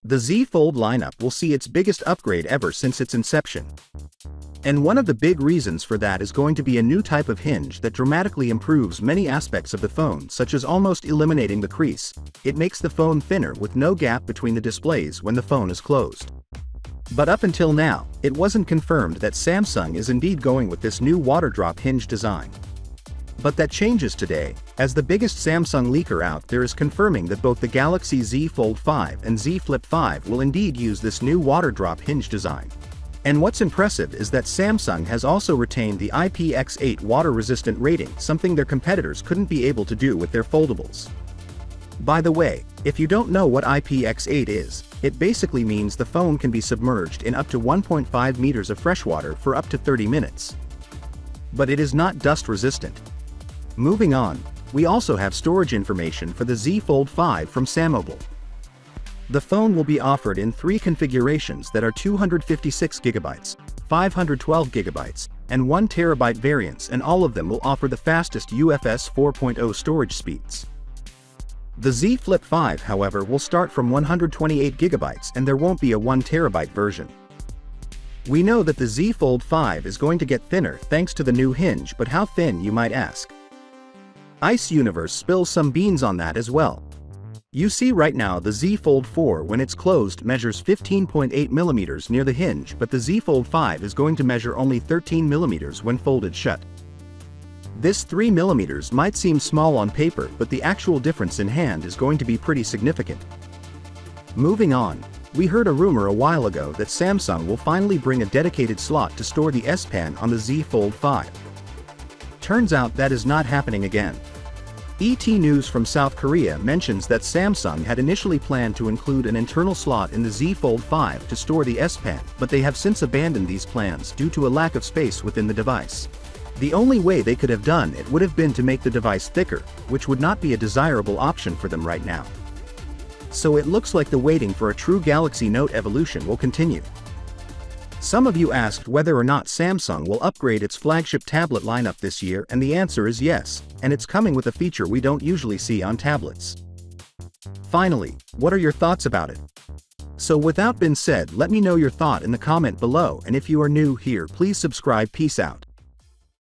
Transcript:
The Z Fold lineup will see its biggest upgrade ever since its inception. And one of the big reasons for that is going to be a new type of hinge that dramatically improves many aspects of the phone, such as almost eliminating the crease. It makes the phone thinner with no gap between the displays when the phone is closed. But up until now, it wasn't confirmed that Samsung is indeed going with this new water drop hinge design. But that changes today, as the biggest Samsung leaker out there is confirming that both the Galaxy Z Fold 5 and Z Flip 5 will indeed use this new water drop hinge design. And what's impressive is that Samsung has also retained the IPX8 water-resistant rating, something their competitors couldn't be able to do with their foldables. By the way, if you don't know what IPX8 is, it basically means the phone can be submerged in up to 1.5 meters of freshwater for up to 30 minutes. But it is not dust-resistant. Moving on, we also have storage information for the Z Fold 5 from Samobile. The phone will be offered in 3 configurations that are 256GB, 512GB, and 1TB variants, and all of them will offer the fastest UFS 4.0 storage speeds. The Z Flip 5, however, will start from 128GB and there won't be a 1TB version. We know that the Z Fold 5 is going to get thinner thanks to the new hinge, but how thin, you might ask? Ice Universe spills some beans on that as well. You see right now the Z Fold 4 when it's closed measures 15.8mm near the hinge, but the Z Fold 5 is going to measure only 13mm when folded shut. This 3mm might seem small on paper, but the actual difference in hand is going to be pretty significant. Moving on, we heard a rumor a while ago that Samsung will finally bring a dedicated slot to store the S Pen on the Z Fold 5. Turns out that is not happening again. ET News from South Korea mentions that Samsung had initially planned to include an internal slot in the Z Fold 5 to store the S Pen, but they have since abandoned these plans due to a lack of space within the device. The only way they could have done it would have been to make the device thicker, which would not be a desirable option for them right now. So it looks like the waiting for a true Galaxy Note evolution will continue. Some of you asked whether or not Samsung will upgrade its flagship tablet lineup this year, and the answer is yes, and it's coming with a feature we don't usually see on tablets. Finally, what are your thoughts about it? So without being said, let me know your thought in the comment below, and if you are new here, please subscribe. Peace out.